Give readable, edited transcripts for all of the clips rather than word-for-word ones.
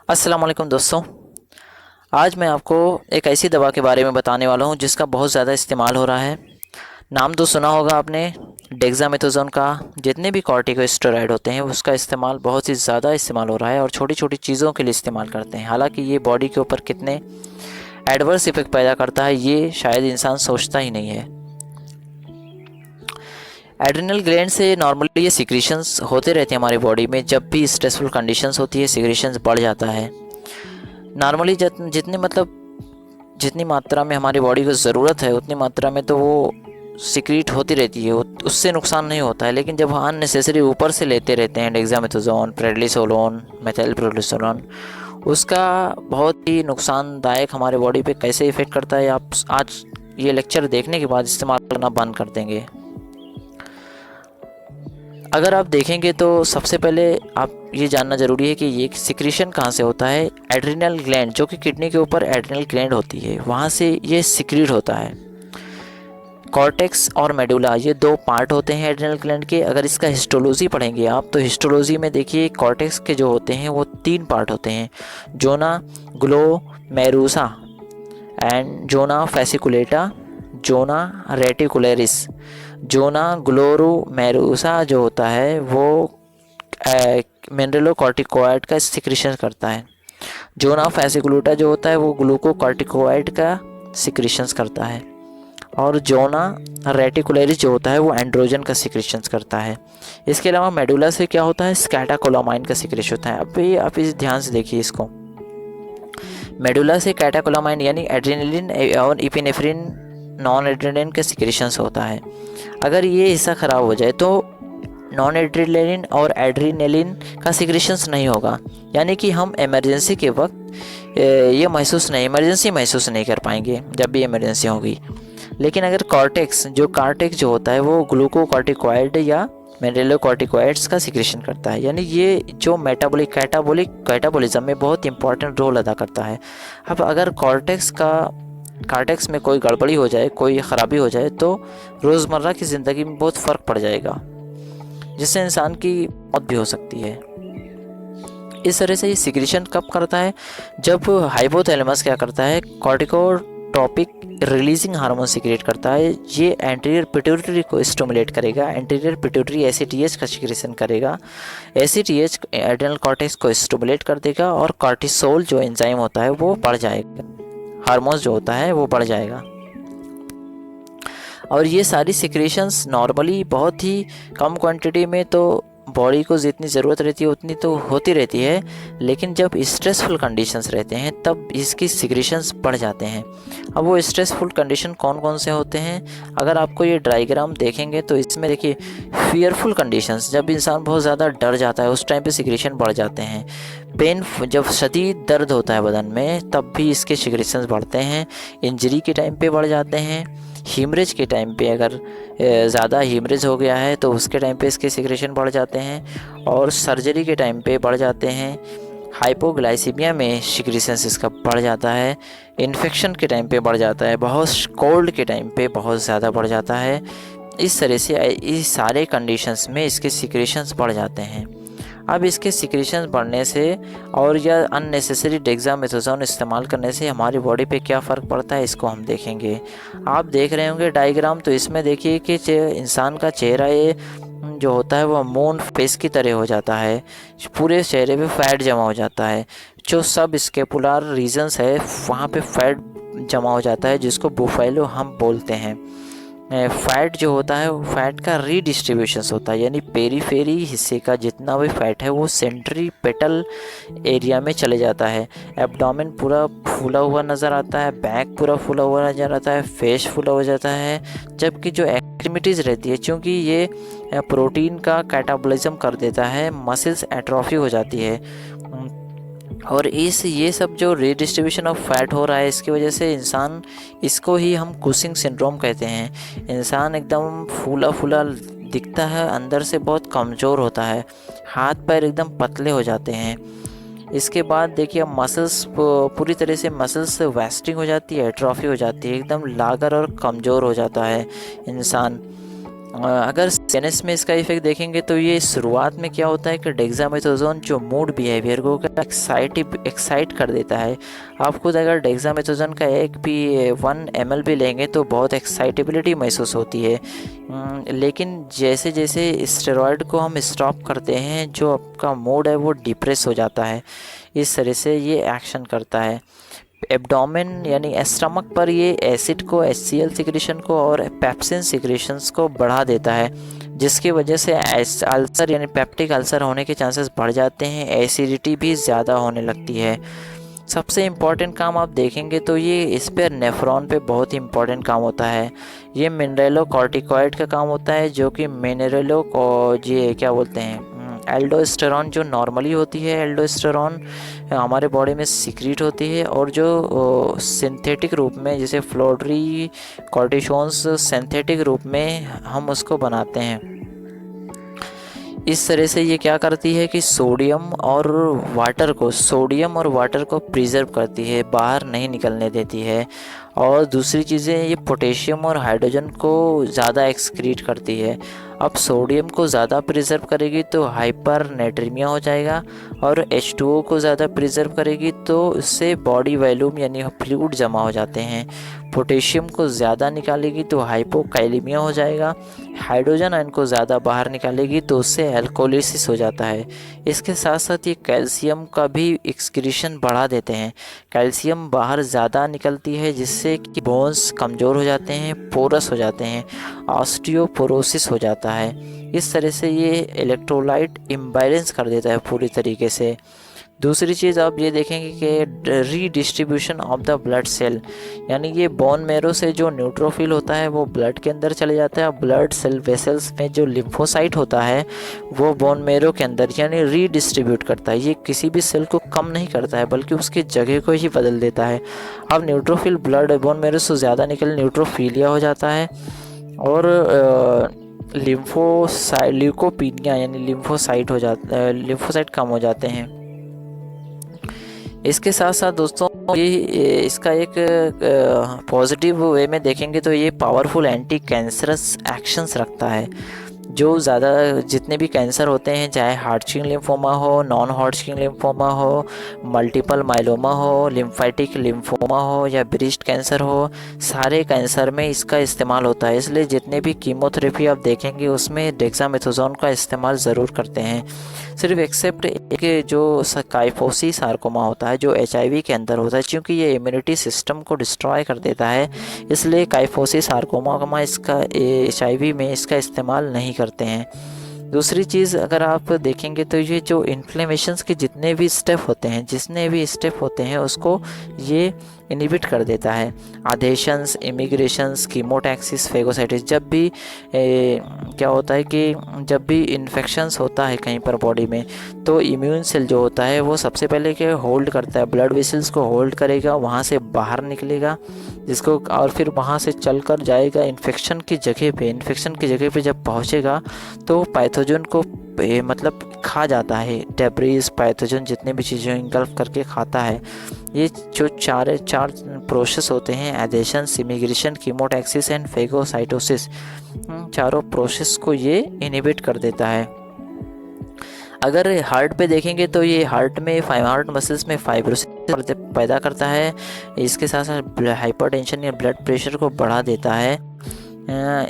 अस्सलाम वालेकुम दोस्तों। आज मैं आपको एक ऐसी दवा के बारे में बताने वाला हूँ जिसका बहुत ज़्यादा इस्तेमाल हो रहा है। नाम तो सुना होगा आपने, डेक्सामेथासोन का। जितने भी कॉर्टिकोस्टेरॉइड होते हैं उसका इस्तेमाल बहुत ही ज़्यादा इस्तेमाल हो रहा है और छोटी छोटी चीज़ों के लिए इस्तेमाल करते हैं। हालांकि ये बॉडी के ऊपर कितने एडवर्स इफेक्ट पैदा करता है ये शायद इंसान सोचता ही नहीं है। एड्रिनल ग्लैंड से नॉर्मली ये सिक्रीशंस होते रहते हैं हमारी बॉडी में। जब भी स्ट्रेसफुल कंडीशंस होती है सिक्रीशंस बढ़ जाता है। नॉर्मली जितनी मात्रा में हमारी बॉडी को ज़रूरत है उतनी मात्रा में तो वो सिक्रीट होती रहती है, उससे नुकसान नहीं होता है। लेकिन जब अननेसेसरी ऊपर से लेते रहते हैं डेक्सामेथासोन, प्रेडनिसोलोन, मेथिलप्रेडनिसोलोन, उसका बहुत ही नुकसानदायक हमारे बॉडी पे कैसे इफ़ेक्ट करता है आप आज ये लेक्चर देखने के बाद इस्तेमाल करना बंद कर देंगे। अगर आप देखेंगे तो सबसे पहले आप ये जानना ज़रूरी है कि ये सिक्रीशन कहाँ से होता है। एड्रिनल ग्लैंड, जो कि किडनी के ऊपर एड्रिनल ग्लैंड होती है, वहाँ से ये सिक्रीट होता है। कॉर्टेक्स और मेडुला ये दो पार्ट होते हैं एड्रिनल ग्लैंड के। अगर इसका हिस्टोलॉजी पढ़ेंगे आप तो हिस्टोलॉजी में देखिए कॉर्टेक्स के जो होते हैं वो 3 पार्ट होते हैं, zona glomerulosa and zona fasciculata, zona reticularis. Zona glomerulosa जो होता है वो मिनरलोकॉर्टिकॉइड का सिक्रीशन करता है। जोना फैसिकुलेटा जो होता है वो ग्लूकोकॉर्टिकॉइड का सिक्रीशंस करता है। और जोना रेटिकुलरिस जो होता है वो एंड्रोजन का सिक्रीशंस करता है। इसके अलावा मेडुला से क्या होता है, स्कैटाकोलामाइन का सिक्रीशन होता है। अब ये आप इस ध्यान से देखिए इसको। मेडुला से कैटाकोलामाइन यानी एड्रेनलिन और इपिनेफ्रिन नॉन एड्रेनलिन का सिक्रीशंस होता है। अगर ये हिस्सा ख़राब हो जाए तो नॉन एड्रेनलिन और एड्रेनलिन का सिक्रीशंस नहीं होगा, यानी कि हम इमरजेंसी के वक्त ये इमरजेंसी महसूस नहीं कर पाएंगे जब भी इमरजेंसी होगी। लेकिन अगर कॉर्टेक्स जो होता है वो ग्लूकोकॉर्टिकॉइड या मिनरलोकॉर्टिकॉइड्स का सिक्रीशन करता है, यानी ये जो कैटाबॉलिज्म में बहुत इंपॉर्टेंट रोल अदा करता है। अब अगर कॉर्टेक्स में कोई गड़बड़ी हो जाए, कोई ख़राबी हो जाए तो रोज़मर्रा की ज़िंदगी में बहुत फ़र्क पड़ जाएगा, जिससे इंसान की मौत भी हो सकती है। इस तरह से ये सिक्रीशन कब करता है, जब हाइपोथैलेमस क्या करता है, कॉर्टिकोट्रोपिक रिलीजिंग हार्मोन सिक्रेट करता है। ये एंटीरियर पिट्यूटरी को स्टिमुलेट करेगा, एंटीरियर पिट्यूटरी एसीटीएच का सिक्रेशन करेगा। एसीटीएच एड्रेनल कॉर्टेक्स को स्टिमुलेट कर देगा और कॉर्टिसोल जो एंजाइम होता है वो बढ़ जाएगा, हार्मोन्स जो होता है वो बढ़ जाएगा। और ये सारी सिक्रेशंस नॉर्मली बहुत ही कम क्वांटिटी में तो बॉडी को जितनी ज़रूरत रहती है उतनी तो होती रहती है, लेकिन जब स्ट्रेसफुल कंडीशंस रहते हैं तब इसकी सिक्रेशंस बढ़ जाते हैं। अब वो स्ट्रेसफुल कंडीशन कौन कौन से होते हैं, अगर आपको ये डायग्राम देखेंगे तो इसमें देखिए फियरफुल कंडीशंस, जब इंसान बहुत ज़्यादा डर जाता है उस टाइम पे सिक्रेशन बढ़ जाते हैं। जब शदीद दर्द होता है बदन में तब भी इसके सिक्रेशंस बढ़ते हैं। इंजरी के टाइम पे बढ़ जाते हैं। हीमरेज के टाइम पे अगर ज़्यादा हीमरेज हो गया है तो उसके टाइम पे इसके सिक्रेशन बढ़ जाते हैं और सर्जरी के टाइम पे बढ़ जाते हैं। हाइपोग्लाइसीमिया में सिक्रेशंस इसका बढ़ जाता है। इन्फेक्शन के टाइम पे बढ़ जाता है। बहुत कोल्ड के टाइम पे बहुत ज़्यादा बढ़ जाता है। इस तरह से इस सारे कंडीशंस में इसके सिक्रेशंस बढ़ जाते हैं। अब इसके सिक्रेशंस बढ़ने से और या अननेसेसरी डेक्सामेथासोन इस्तेमाल करने से हमारी बॉडी पे क्या फ़र्क पड़ता है इसको हम देखेंगे। आप देख रहे होंगे डायग्राम, तो इसमें देखिए कि इंसान का चेहरा ये जो होता है वो मून फेस की तरह हो जाता है। पूरे चेहरे पे फैट जमा हो जाता है। जो सब स्केपुलर रीजन्स है वहाँ पे फैट जमा हो जाता है, जिसको बुफेलो हम बोलते हैं। फ़ैट जो होता है वो फ़ैट का रीडिस्ट्रीब्यूशन होता है, यानी पेरीफेरी हिस्से का जितना भी फ़ैट है वो सेंट्रीपेटल एरिया में चले जाता है। एब्डोमेन पूरा फूला हुआ नज़र आता है, बैक पूरा फूला हुआ नज़र आता है, फेस फूला हो जाता है। जबकि जो एक्टिविटीज़ रहती है, चूँकि ये प्रोटीन का कैटाबॉलिज्म कर देता है, मसल्स एट्रोफी हो जाती है। और ये सब जो रीडिस्ट्रीब्यूशन ऑफ फैट हो रहा है इसकी वजह से इंसान, इसको ही हम कुशिंग सिंड्रोम कहते हैं। इंसान एकदम फूला फूला दिखता है, अंदर से बहुत कमज़ोर होता है, हाथ पैर एकदम पतले हो जाते हैं। इसके बाद देखिए मसल्स पूरी तरह से मसल्स वेस्टिंग हो जाती है, एट्रोफी हो जाती है, एकदम लागर और कमज़ोर हो जाता है इंसान। अगर सीएनएस में इसका इफेक्ट देखेंगे तो ये शुरुआत में क्या होता है कि डेक्सामेथासोन जो मूड बिहेवियर को एक्साइट कर देता है। आप खुद अगर डेक्सामेथासोन का एक भी 1 ml भी लेंगे तो बहुत एक्साइटेबिलिटी महसूस होती है। लेकिन जैसे जैसे स्टेरॉयड को हम स्टॉप करते हैं जो आपका मूड है वो डिप्रेस हो जाता है। इस तरह से ये एक्शन करता है। एब्डोमेन यानी स्टमक पर ये एसिड को, HCl सिक्रेशन को और पेप्सिन सिक्रेशंस को बढ़ा देता है, जिसकी वजह से अल्सर यानी पेप्टिक अल्सर होने के चांसेस बढ़ जाते हैं। एसिडिटी भी ज़्यादा होने लगती है। सबसे इम्पॉर्टेंट काम आप देखेंगे तो ये इस पर नेफ्रॉन पे बहुत इम्पॉर्टेंट काम होता है। ये मिनरलोकॉर्टिकॉइड का काम होता है, जो कि मिनरलो को ये क्या बोलते हैं एल्डोस्टेरॉन जो नॉर्मली होती है, एल्डोस्टेरॉन हमारे बॉडी में सिक्रीट होती है, और जो सिंथेटिक रूप में जैसे फ्लोडरी कॉर्टिसोन्स सिंथेटिक रूप में हम उसको बनाते हैं। इस तरह से ये क्या करती है कि सोडियम और वाटर को प्रिजर्व करती है, बाहर नहीं निकलने देती है। और दूसरी चीज़ें ये पोटेशियम और हाइड्रोजन को ज़्यादा एक्सक्रीट करती है। अब सोडियम को ज़्यादा प्रिजर्व करेगी तो हाइपर नेट्रीमिया हो जाएगा, और H2O को ज़्यादा प्रिजर्व करेगी तो उससे बॉडी वॉल्यूम यानी फ्लूइड जमा हो जाते हैं। पोटेशियम को ज़्यादा निकालेगी तो हाइपोकाइलेमिया हो जाएगा। हाइड्रोजन आयन को ज़्यादा बाहर निकालेगी तो उससे एल्कोलिसिस हो जाता है। इसके साथ साथ ये कैल्शियम का भी एक्सक्रीशन बढ़ा देते हैं। कैल्शियम बाहर ज़्यादा निकलती है, जिससे कि बोन्स कमज़ोर हो जाते हैं, पोरस हो जाते हैं, ऑस्टियोपोरोसिस हो जाता है। इस तरह से ये इलेक्ट्रोलाइट इम्बैलेंस कर देता है पूरी तरीके से। दूसरी चीज़ आप ये देखेंगे कि redistribution of the blood cell, यानी ये बोन मैरो से जो न्यूट्रोफिल होता है वो ब्लड के अंदर चले जाता है। ब्लड सेल वेसल्स में जो लिम्फोसाइट होता है वो बोन मैरो के अंदर यानी रीडिस्ट्रीब्यूट करता है। ये किसी भी सेल को कम नहीं करता है बल्कि उसकी जगह को ही बदल देता है। अब न्यूट्रोफिल ब्लड बोन मैरो से ज़्यादा निकल न्यूट्रोफिलिया हो जाता है, और ल्यूकोपीनिया यानी लिम्फोसाइट कम हो जाते हैं। इसके साथ साथ दोस्तों ये इसका एक पॉजिटिव वे में देखेंगे तो ये पावरफुल एंटी कैंसरस एक्शंस रखता है। जो ज़्यादा जितने भी कैंसर होते हैं, चाहे हार्टचिन लिम्फोमा हो, नॉन हार्टचिन लिम्फोमा हो, मल्टीपल माइलोमा हो, लिम्फेटिक लिम्फोमा हो या ब्रेस्ट कैंसर हो, सारे कैंसर में इसका इस्तेमाल होता है। इसलिए जितने भी कीमोथेरेपी आप देखेंगे उसमें डेक्सामेथासोन का इस्तेमाल ज़रूर करते हैं। सिर्फ एक्सेप्ट एक जो काइफोसी सार्कोमा होता है जो HIV के अंदर होता है, क्योंकि ये इम्यूनिटी सिस्टम को डिस्ट्रॉय कर देता है, इसलिए काइफोसी सार्कोमा इसका HIV में इसका इस्तेमाल नहीं करते हैं। दूसरी चीज़ अगर आप देखेंगे तो ये जो इन्फ्लेमेशंस के जितने भी स्टेप होते हैं उसको ये इनहिबिट कर देता है। आधेशंस, इमिग्रेशंस, कीमोटैक्सिस, फेगोसाइटिस, जब भी क्या होता है कि जब भी इन्फेक्शंस होता है कहीं पर बॉडी में तो इम्यून सेल जो होता है वो सबसे पहले क्या होल्ड करता है, ब्लड वेसल्स को होल्ड करेगा, वहाँ से बाहर निकलेगा जिसको, और फिर वहाँ से चलकर जाएगा इन्फेक्शन की जगह पे जब पहुँचेगा तो पैथोजन को मतलब खा जाता है। डेब्रीज, पैथोजन जितने भी चीज़ें इंगल्फ करके खाता है। ये जो चार प्रोसेस होते हैं, adhesion, immigration, chemotaxis and phagocytosis, चारों प्रोसेस को ये इनहिबिट कर देता है। अगर हार्ट पे देखेंगे तो ये हार्ट मसल्स में फाइब्रोसिस पैदा करता है। इसके साथ साथ हाइपरटेंशन या ब्लड प्रेशर को बढ़ा देता है।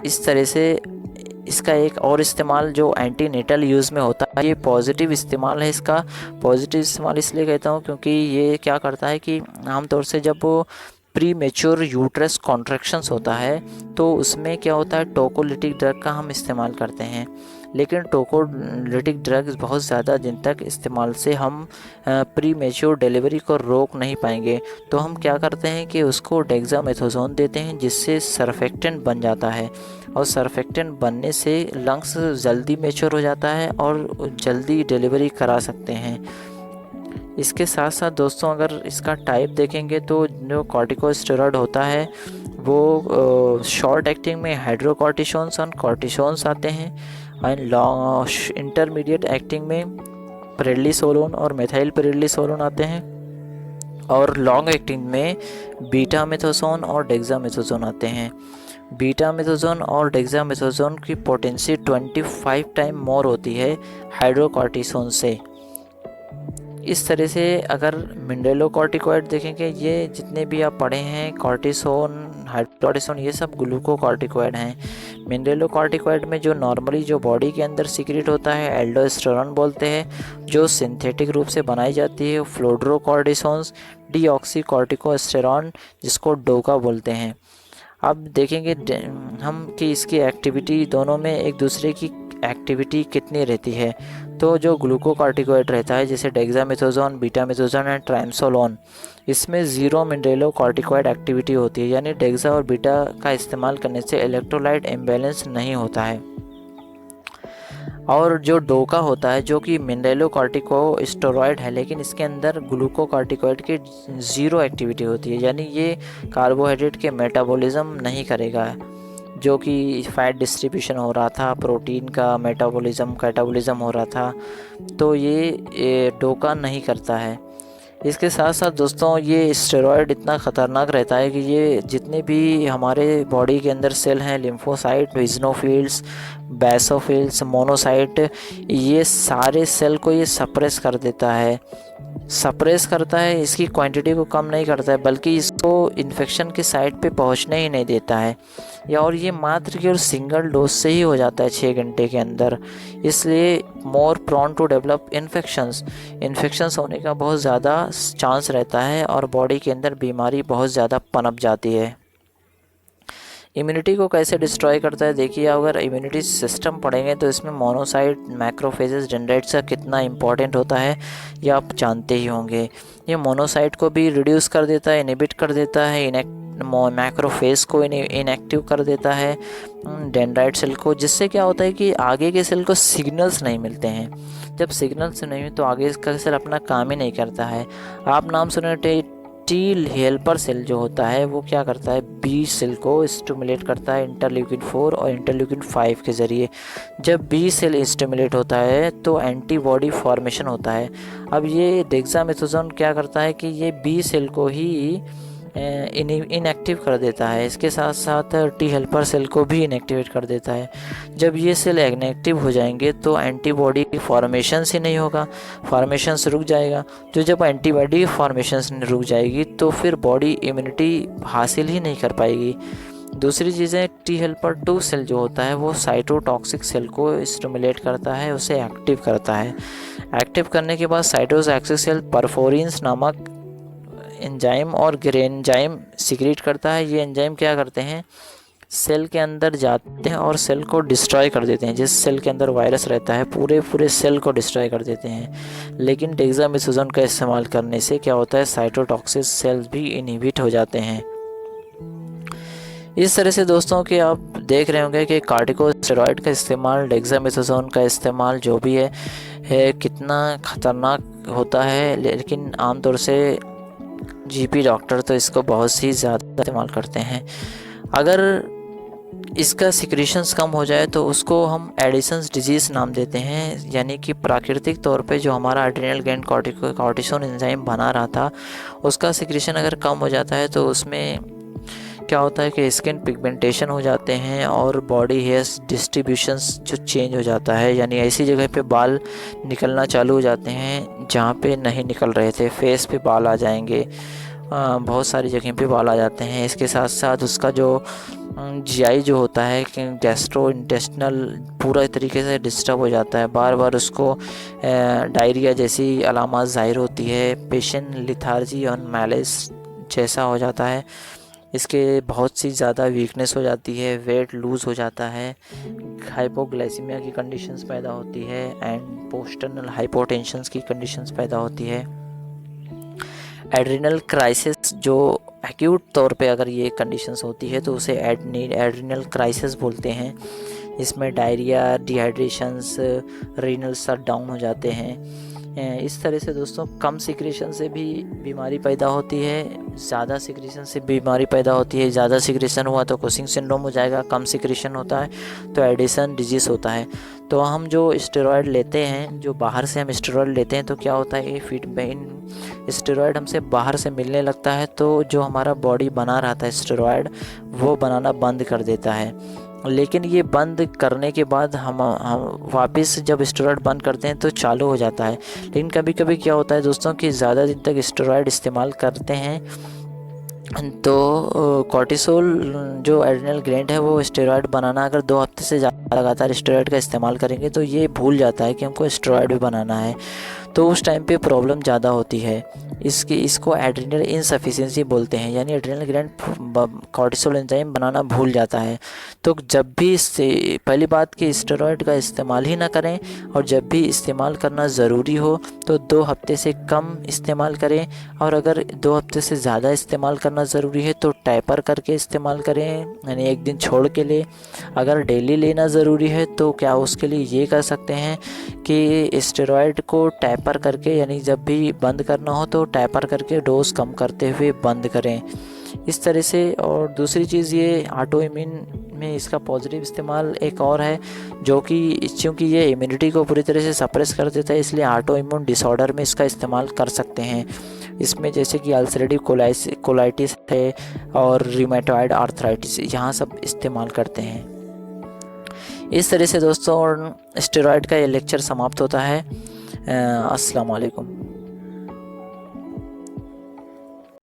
इस तरह से इसका एक और इस्तेमाल जो एंटीनेटल यूज़ में होता है, ये पॉजिटिव इस्तेमाल है। इसका पॉजिटिव इस्तेमाल इसलिए कहता हूँ क्योंकि ये क्या करता है कि आमतौर से जब वो प्री मेच्योर यूट्रस कॉन्ट्रैक्शंस होता है तो उसमें क्या होता है, टोकोलिटिक ड्रग का हम इस्तेमाल करते हैं। लेकिन टोकोलिटिक ड्रग्स बहुत ज़्यादा दिन तक इस्तेमाल से हम प्री मेच्योर डिलीवरी को रोक नहीं पाएंगे, तो हम क्या करते हैं कि उसको डेक्सामेथासोन देते हैं, जिससे सरफेक्टेंट बन जाता है, और सरफेक्टेंट बनने से लंग्स जल्दी मेच्योर हो जाता है और जल्दी डिलीवरी करा सकते हैं। इसके साथ साथ दोस्तों अगर इसका टाइप देखेंगे तो जो कॉर्टिकोस्टेरॉइड होता है वो शॉर्ट एक्टिंग में हाइड्रोकॉर्टिसोन्स और कॉर्टिसोन्स आते हैं, एंड लॉन्ग इंटरमीडिएट एक्टिंग में प्रेडनिसोलोन और मेथाइल प्रेडनिसोलोन आते हैं, और लॉन्ग एक्टिंग में बीटामेथासोन और डेक्सामेथासोन आते हैं। बीटामेथासोन और डेक्सामेथासोन की पोटेंसी 25 टाइम मोर होती है हाइड्रोकॉर्टिसोन से। इस तरह से अगर मिनरलोकॉर्टिकॉइड देखेंगे, ये जितने भी आप पढ़े हैं कॉर्टिसोन, हाइड्रोकॉर्टिसोन, ये सब ग्लूकोकॉर्टिकॉइड हैं। मिनरलोकॉर्टिकॉइड में जो नॉर्मली जो बॉडी के अंदर सीक्रेट होता है एल्डोस्टेरोन बोलते हैं, जो सिंथेटिक रूप से बनाई जाती है फ्लोड्रोकॉर्टिसोन्स, डीऑक्सीकॉर्टिकोस्टेरॉन जिसको डोका बोलते हैं। अब देखेंगे हम कि इसकी एक्टिविटी दोनों में एक दूसरे की एक्टिविटी कितनी रहती है। तो जो ग्लूकोकॉर्टिकॉइड रहता है जैसे डेक्सामेथासोन, बीटामेथासोन एंड ट्राइमसोलोन, इसमें ज़ीरो मिनरलोकॉर्टिकॉइड एक्टिविटी होती है, यानी डेक्सा और बीटा का इस्तेमाल करने से इलेक्ट्रोलाइट इम्बैलेंस नहीं होता है। और जो डोका होता है जो कि मिनरलोकॉर्टिकोस्टेरॉइड है, लेकिन इसके अंदर ग्लूकोकॉर्टिकॉइड की ज़ीरो एक्टिविटी होती है, यानी ये कार्बोहाइड्रेट के मेटाबॉलिज्म नहीं करेगा। जो कि फैट डिस्ट्रीब्यूशन हो रहा था, प्रोटीन का कैटाबॉलिज्म हो रहा था, तो ये डोका नहीं करता है। इसके साथ साथ दोस्तों ये स्टेरॉयड इतना ख़तरनाक रहता है कि ये जितने भी हमारे बॉडी के अंदर सेल हैं, लिम्फोसाइट, इज़नोफिल्स, बेसोफिल्स, मोनोसाइट, ये सारे सेल को ये सप्रेस कर देता है। इसकी क्वांटिटी को कम नहीं करता है, बल्कि इसको इन्फेक्शन के साइट पे पहुंचने ही नहीं देता है। और ये मात्र केवल सिंगल डोज से ही हो जाता है 6 घंटे के अंदर, इसलिए मोर प्रॉन टू डेवलप इन्फेक्शंस होने का बहुत ज़्यादा चांस रहता है और बॉडी के अंदर बीमारी बहुत ज़्यादा पनप जाती है। इम्यूनिटी को कैसे डिस्ट्रॉय करता है, देखिए अगर इम्यूनिटी सिस्टम पढ़ेंगे तो इसमें मोनोसाइट, मैक्रोफेजेस, डेंड्राइट्स का कितना इंपॉर्टेंट होता है ये आप जानते ही होंगे। ये मोनोसाइट को भी रिड्यूस कर देता है, इनहिबिट कर देता है, मैक्रोफेज को इनएक्टिव कर देता है, डेंड्राइट सेल को, जिससे क्या होता है कि आगे के सेल को सिग्नल्स नहीं मिलते हैं। जब सिग्नल्स नहीं तो आगे का सेल अपना काम ही नहीं करता है। आप नाम सुने टी हेल्पर सेल जो होता है वो क्या करता है, बी सेल को स्टिमुलेट करता है इंटरल्यूकिन 4 और इंटरल्यूकिन 5 के ज़रिए। जब बी सेल स्टिमुलेट होता है तो एंटीबॉडी फॉर्मेशन होता है। अब ये डेक्सामेथासोन क्या करता है कि ये बी सेल को ही इनएक्टिव कर देता है, इसके साथ साथ टी हेल्पर सेल को भी इनएक्टिवेट कर देता है। जब ये सेल इनएक्टिव हो जाएंगे तो एंटीबॉडी फॉर्मेशन ही नहीं होगा, फॉर्मेशन रुक जाएगा। तो जब एंटीबॉडी फॉर्मेशन रुक जाएगी तो फिर बॉडी इम्यूनिटी हासिल ही नहीं कर पाएगी। दूसरी चीज़ें, टी हेल्पर 2 सेल जो होता है वो साइटोटॉक्सिक सेल को स्टिमुलेट करता है, उसे एक्टिव करता है। एक्टिव करने के बाद साइटोटॉक्सिक सेल परफोरिन्स नामक एंजाइम और ग्रेनजाइम सीक्रेट करता है। ये एंजाइम क्या करते हैं, सेल के अंदर जाते हैं और सेल को डिस्ट्रॉय कर देते हैं। जिस सेल के अंदर वायरस रहता है पूरे सेल को डिस्ट्रॉय कर देते हैं। लेकिन डेक्सामेथासोन का इस्तेमाल करने से क्या होता है, साइटोटॉक्सिक सेल्स भी इनहिबिट हो जाते हैं। इस तरह से दोस्तों कि आप देख रहे होंगे कि कॉर्टिकोस्टेरॉइड का इस्तेमाल, डेक्सामेथासोन का इस्तेमाल जो भी है कितना ख़तरनाक होता है। लेकिन आमतौर से जीपी डॉक्टर तो इसको बहुत ही ज़्यादा इस्तेमाल करते हैं। अगर इसका सिक्रीशंस कम हो जाए तो उसको हम एडिसन्स डिजीज़ नाम देते हैं, यानी कि प्राकृतिक तौर पे जो हमारा एड्रिनल ग्लैंड कॉर्टिसोन एंजाइम बना रहा था उसका सिक्रीशन अगर कम हो जाता है तो उसमें क्या होता है कि स्किन पिगमेंटेशन हो जाते हैं और बॉडी हेयर्स डिस्ट्रीब्यूशंस जो चेंज हो जाता है, यानी ऐसी जगह पे बाल निकलना चालू हो जाते हैं जहाँ पे नहीं निकल रहे थे। फेस पे बाल आ जाएंगे, बहुत सारी जगह पे बाल आ जाते हैं। इसके साथ साथ उसका जो जीआई जो होता है कि गैस्ट्रो इंटेस्टिनल पूरा तरीके से डिस्टर्ब हो जाता है। बार बार उसको डायरिया जैसी अलामत ज़ाहिर होती है, पेशेंट लिथार्जी और मैलेस जैसा हो जाता है। इसके बहुत सी ज़्यादा वीकनेस हो जाती है, वेट लूज़ हो जाता है, हाइपोग्लाइसीमिया की कंडीशंस पैदा होती है एंड पोस्टरनल हाइपोटेंशंस की कंडीशंस पैदा होती है। एड्रिनल क्राइसिस जो एक्यूट तौर पे अगर ये कंडीशंस होती है तो उसे एड्रिनल क्राइसिस बोलते हैं। इसमें डायरिया, डिहाइड्रेशंस, रीनल शट डाउन हो जाते हैं। इस तरह से दोस्तों कम सिक्रेशन से भी बीमारी पैदा होती है, ज़्यादा सिक्रेशन से बीमारी पैदा होती है। ज़्यादा सिक्रेशन हुआ तो कुशिंग सिंड्रोम हो जाएगा, कम सिक्रेशन होता है तो एडिसन डिजीज़ होता है। तो हम जो स्टेरॉयड लेते हैं, जो बाहर से हम स्टेरॉयड लेते हैं, तो क्या होता है, ये फीड स्टेरॉयड हमसे बाहर से मिलने लगता है, तो जो हमारा बॉडी बना रहा था स्टेरॉयड वो बनाना बंद कर देता है। लेकिन ये बंद करने के बाद हम वापस जब स्टेरॉयड बंद करते हैं तो चालू हो जाता है। लेकिन कभी कभी क्या होता है दोस्तों कि ज़्यादा दिन तक स्टेरॉयड इस्तेमाल करते हैं तो कॉर्टिसोल जो एड्रिनल ग्लैंड है वो स्टेरॉयड बनाना, अगर 2 हफ्ते से ज़्यादा लगातार स्टेरॉयड का इस्तेमाल करेंगे तो ये भूल जाता है कि हमको स्टेरॉयड भी बनाना है, तो उस टाइम पे प्रॉब्लम ज़्यादा होती है। इसको एड्रिनल इनसफिशिएंसी बोलते हैं, यानी एड्रिनल ग्लैंड कॉर्टिसोल एंजाइम बनाना भूल जाता है। तो जब भी पहली बात कि स्टेरॉयड का इस्तेमाल ही ना करें, और जब भी इस्तेमाल करना ज़रूरी हो तो 2 हफ्ते से कम इस्तेमाल करें, और अगर 2 हफ्ते से ज़्यादा इस्तेमाल करना ज़रूरी है तो टैपर करके इस्तेमाल करें, यानी एक दिन छोड़ के ले। अगर डेली लेना ज़रूरी है तो क्या उसके लिए ये कर सकते हैं कि स्टेरॉयड को टैपर करके, यानी जब भी बंद करना हो तो टैपर करके डोज कम करते हुए बंद करें, इस तरह से। और दूसरी चीज़ ये ऑटो इम्यून में इसका पॉजिटिव इस्तेमाल एक और है, जो कि चूँकि ये इम्यूनिटी को पूरी तरह से सप्रेस कर देता है, इसलिए ऑटो इम्यून डिसऑर्डर में इसका इस्तेमाल कर सकते हैं। इसमें जैसे कि अल्सरेटिव कोलाइटिस है और रूमेटॉइड आर्थराइटिस, यहाँ सब इस्तेमाल करते हैं। इस तरह से दोस्तों स्टेरॉयड का ये लेक्चर समाप्त होता है। अस्सलाम वालेकुम।